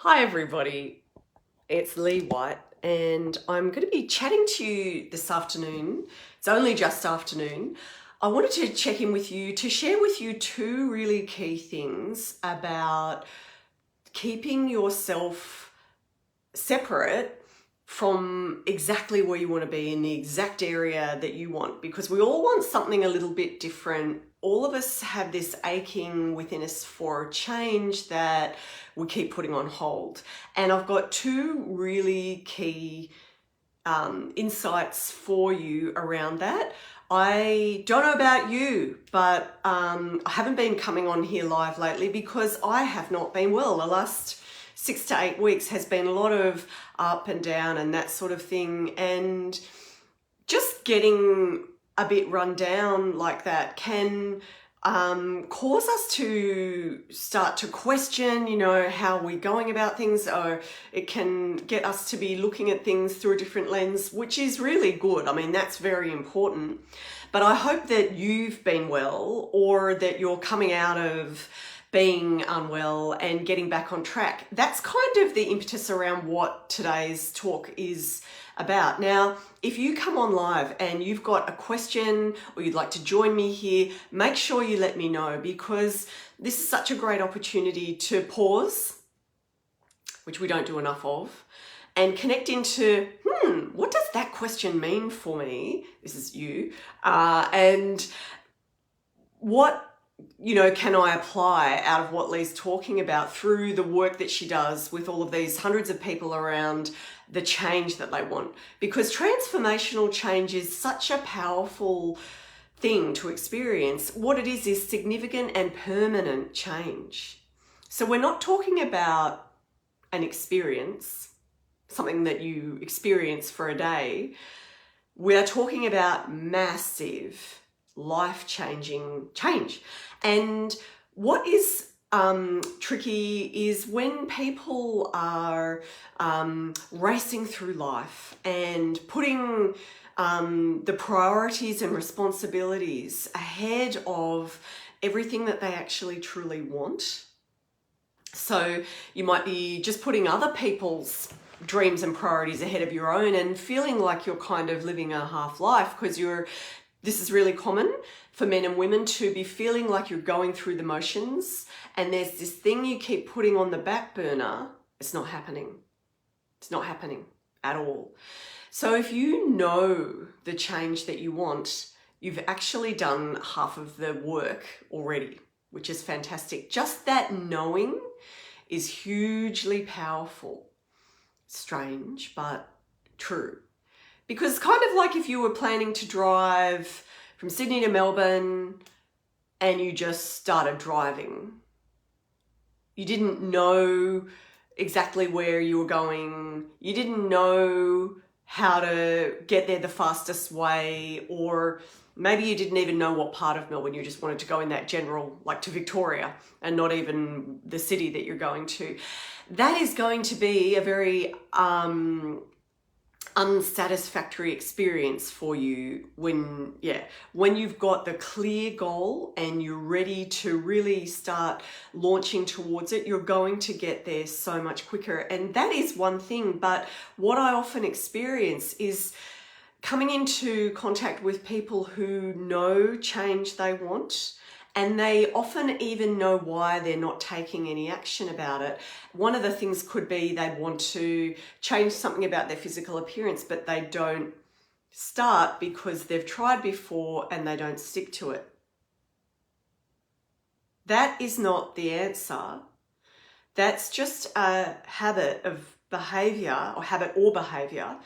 Hi everybody, it's Lee White and I'm going to be chatting to you this afternoon. It's only just afternoon. I wanted to check in with you to share with you two really key things about keeping yourself separate from exactly where you want to be in the exact area that you want, because we all want something a little bit different. All of us have this aching within us for a change that we keep putting on hold. And I've got two really key insights for you around that. I don't know about you, but I haven't been coming on here live lately because I have not been well. The last 6 to 8 weeks has been a lot of up and down and that sort of thing. And just getting a bit run down like that can cause us to start to question, how we're going about things, or it can get us to be looking at things through a different lens, which is really good. I mean, that's very important. But I hope that you've been well, or that you're coming out of being unwell and getting back on track. That's kind of the impetus around what today's talk is about. Now, if you come on live and you've got a question or you'd like to join me here, make sure you let me know, because this is such a great opportunity to pause, which we don't do enough of, and connect into, what does that question mean for me? This is you. And what can I apply out of what Lee's talking about through the work that she does with all of these hundreds of people around the change that they want? Because transformational change is such a powerful thing to experience. What it is significant and permanent change. So we're not talking about an experience, something that you experience for a day. We're talking about massive life-changing change. And what is tricky is when people are racing through life and putting the priorities and responsibilities ahead of everything that they actually truly want. So you might be just putting other people's dreams and priorities ahead of your own and feeling like you're kind of living a half life, because this is really common for men and women to be feeling like you're going through the motions, and there's this thing you keep putting on the back burner. It's not happening. It's not happening at all. So if you know the change that you want, you've actually done half of the work already, which is fantastic. Just that knowing is hugely powerful. Strange, but true. Because kind of like if you were planning to drive from Sydney to Melbourne and you just started driving. You didn't know exactly where you were going. You didn't know how to get there the fastest way, or maybe you didn't even know what part of Melbourne. You just wanted to go in that general, like to Victoria, and not even the city that you're going to. That is going to be a very unsatisfactory experience for you when you've got the clear goal and you're ready to really start launching towards it. You're going to get there so much quicker, and that is one thing. But what I often experience is coming into contact with people who know change they want, and they often even know why they're not taking any action about it. One of the things could be they want to change something about their physical appearance, but they don't start because they've tried before and they don't stick to it. That is not the answer. That's just a habit of behavior, or habit or behavior.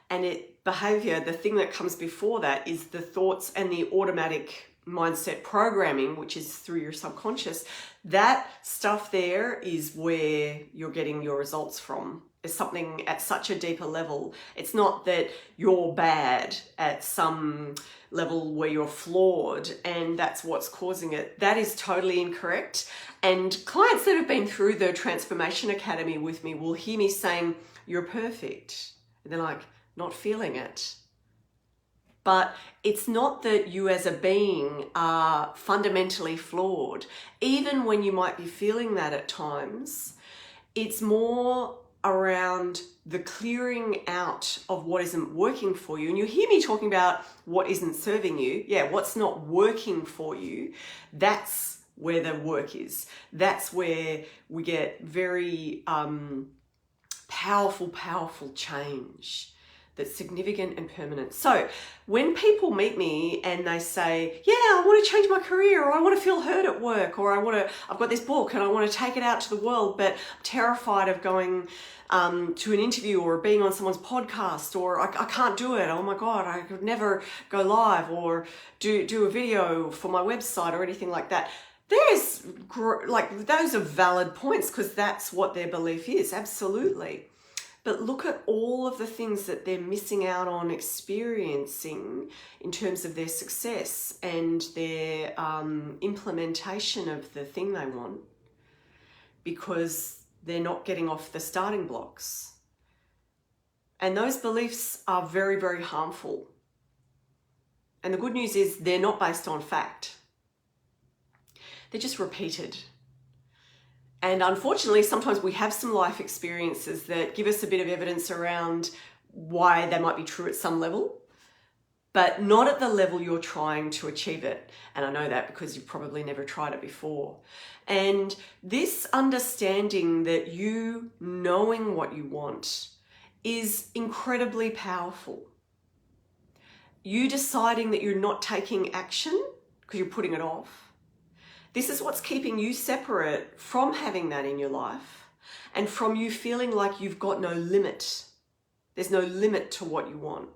And behavior, the thing that comes before that is the thoughts and the automatic mindset programming, which is through your subconscious. That stuff there is where you're getting your results from. It's something at such a deeper level. It's not that you're bad at some level where you're flawed and that's what's causing it. That is totally incorrect. And clients that have been through the Transformation Academy with me will hear me saying, "You're perfect." And they're like, not feeling it. But it's not that you as a being are fundamentally flawed. Even when you might be feeling that at times, It's more around the clearing out of what isn't working for you. And you hear me talking about what isn't serving you. Yeah, what's not working for you. That's where the work is. That's where we get very powerful change that's significant and permanent. So when people meet me and they say, yeah, I want to change my career, or I want to feel heard at work, or I've got this book and I want to take it out to the world, but I'm terrified of going to an interview or being on someone's podcast, or I can't do it. Oh my God, I could never go live or do a video for my website or anything like that. Those are valid points because that's what their belief is, absolutely. But look at all of the things that they're missing out on experiencing in terms of their success and their implementation of the thing they want, because they're not getting off the starting blocks. And those beliefs are very, very harmful. And the good news is they're not based on fact. They're just repeated. And unfortunately, sometimes we have some life experiences that give us a bit of evidence around why they might be true at some level, but not at the level you're trying to achieve it. And I know that because you've probably never tried it before. And this understanding that you knowing what you want is incredibly powerful. You deciding that you're not taking action because you're putting it off. This is what's keeping you separate from having that in your life and from you feeling like you've got no limit. There's no limit to what you want.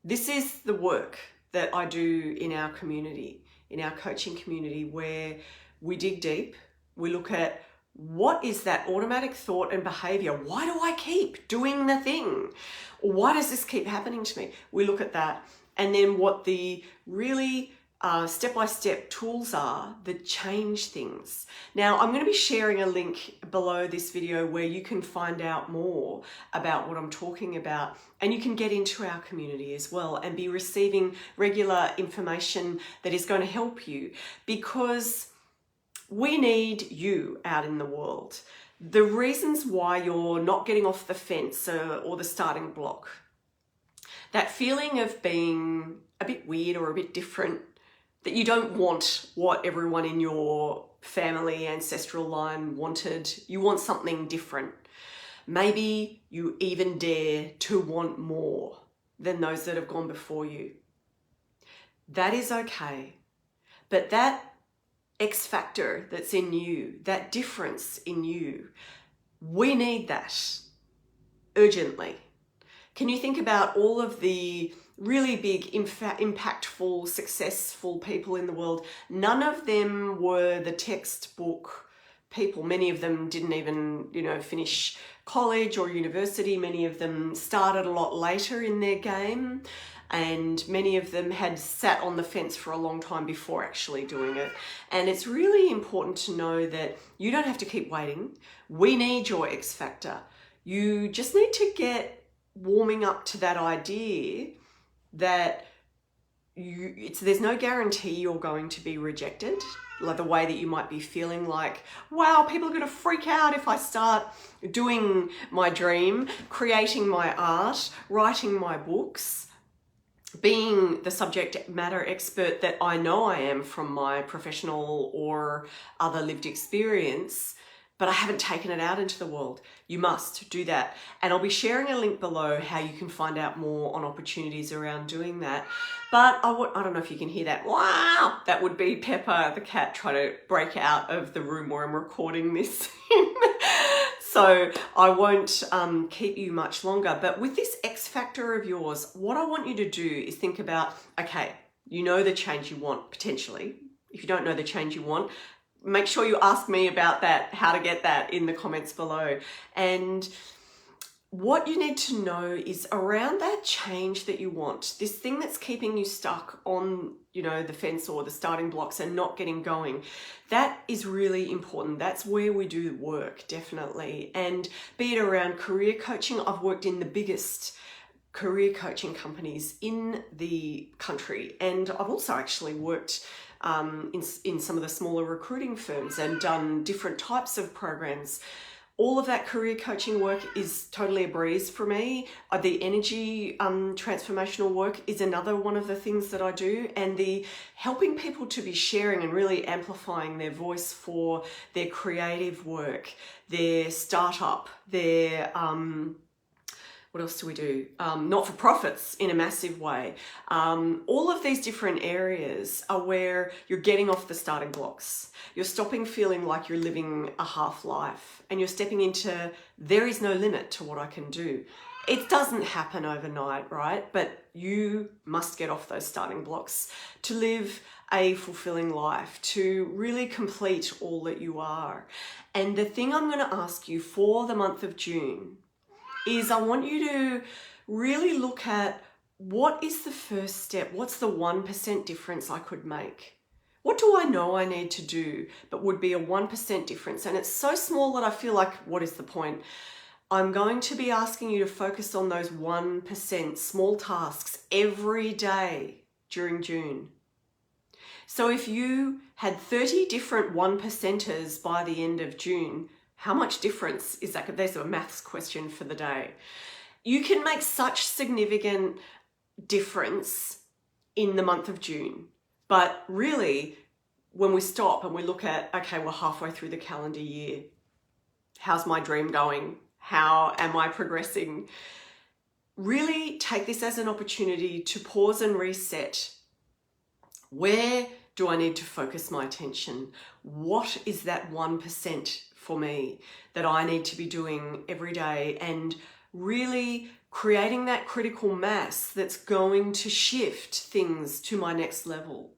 This is the work that I do in our community, in our coaching community, where we dig deep. We look at what is that automatic thought and behavior? Why do I keep doing the thing? Why does this keep happening to me? We look at that. And then what the really step-by-step tools are that change things. Now, I'm going to be sharing a link below this video where you can find out more about what I'm talking about, and you can get into our community as well and be receiving regular information that is going to help you, because we need you out in the world. The reasons why you're not getting off the fence or the starting block, that feeling of being a bit weird or a bit different, that you don't want what everyone in your family, ancestral line wanted. You want something different. Maybe you even dare to want more than those that have gone before you. That is okay. But that X factor that's in you, that difference in you, we need that urgently. Can you think about all of the really big, impactful, successful people in the world? None of them were the textbook people. Many of them didn't even, finish college or university. Many of them started a lot later in their game, and many of them had sat on the fence for a long time before actually doing it. And it's really important to know that you don't have to keep waiting. We need your X factor. You just need to get warming up to that idea that there's no guarantee you're going to be rejected, like the way that you might be feeling like, wow, people are going to freak out if I start doing my dream, creating my art, writing my books, being the subject matter expert that I know I am from my professional or other lived experience, but I haven't taken it out into the world. You must do that. And I'll be sharing a link below how you can find out more on opportunities around doing that. But I don't know if you can hear that. Wow! That would be Pepper, the cat, trying to break out of the room where I'm recording this in. So I won't keep you much longer. But with this X factor of yours, what I want you to do is think about, okay, you know the change you want, potentially. If you don't know the change you want, make sure you ask me about that, how to get that, in the comments below. And what you need to know is around that change that you want, this thing that's keeping you stuck on, the fence or the starting blocks and not getting going, that is really important. That's where we do work, definitely. And be it around career coaching, I've worked in the biggest career coaching companies in the country. And I've also actually worked in some of the smaller recruiting firms and done different types of programs. All of that career coaching work is totally a breeze for me. The energy transformational work is another one of the things that I do, and the helping people to be sharing and really amplifying their voice for their creative work, their startup, their what else do we do? Not-for-profits in a massive way. All of these different areas are where you're getting off the starting blocks. You're stopping feeling like you're living a half life, and you're stepping into, there is no limit to what I can do. It doesn't happen overnight, right? But you must get off those starting blocks to live a fulfilling life, to really complete all that you are. And the thing I'm going to ask you for the month of June is I want you to really look at, what is the first step? What's the 1% difference I could make? What do I know I need to do but would be a 1% difference? And it's so small that I feel like, what is the point? I'm going to be asking you to focus on those 1% small tasks every day during June. So if you had 30 different 1%ers by the end of June, how much difference is that? There's a maths question for the day. You can make such significant difference in the month of June. But really, when we stop and we look at, okay, we're halfway through the calendar year. How's my dream going? How am I progressing? Really take this as an opportunity to pause and reset. Where do I need to focus my attention? What is that 1% for me that I need to be doing every day, and really creating that critical mass that's going to shift things to my next level?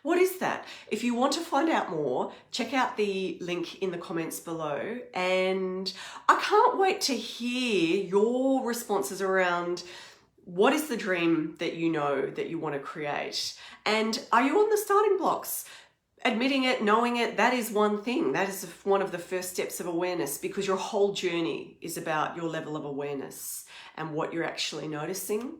What is that? If you want to find out more, check out the link in the comments below, and I can't wait to hear your responses around, what is the dream that you know that you want to create? And are you on the starting blocks? Admitting it, knowing it, that is one thing. That is one of the first steps of awareness, because your whole journey is about your level of awareness and what you're actually noticing.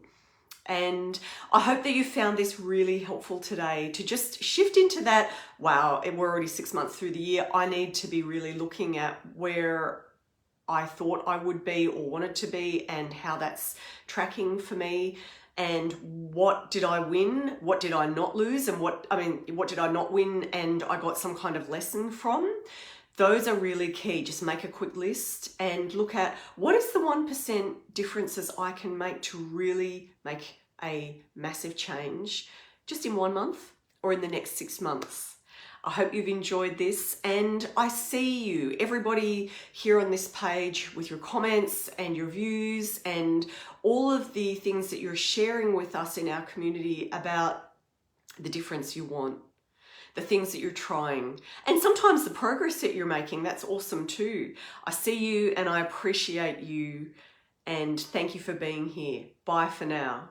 And I hope that you found this really helpful today, to just shift into that, wow, we're already 6 months through the year. I need to be really looking at where I thought I would be or wanted to be, and how that's tracking for me. And what did I win? What did I not lose? And what did I not win and I got some kind of lesson from? Those are really key. Just make a quick list and look at, what is the 1% differences I can make to really make a massive change just in 1 month or in the next 6 months. I hope you've enjoyed this, and I see you, everybody here on this page, with your comments and your views and all of the things that you're sharing with us in our community about the difference you want, the things that you're trying, and sometimes the progress that you're making. That's awesome too. I see you and I appreciate you, and thank you for being here. Bye for now.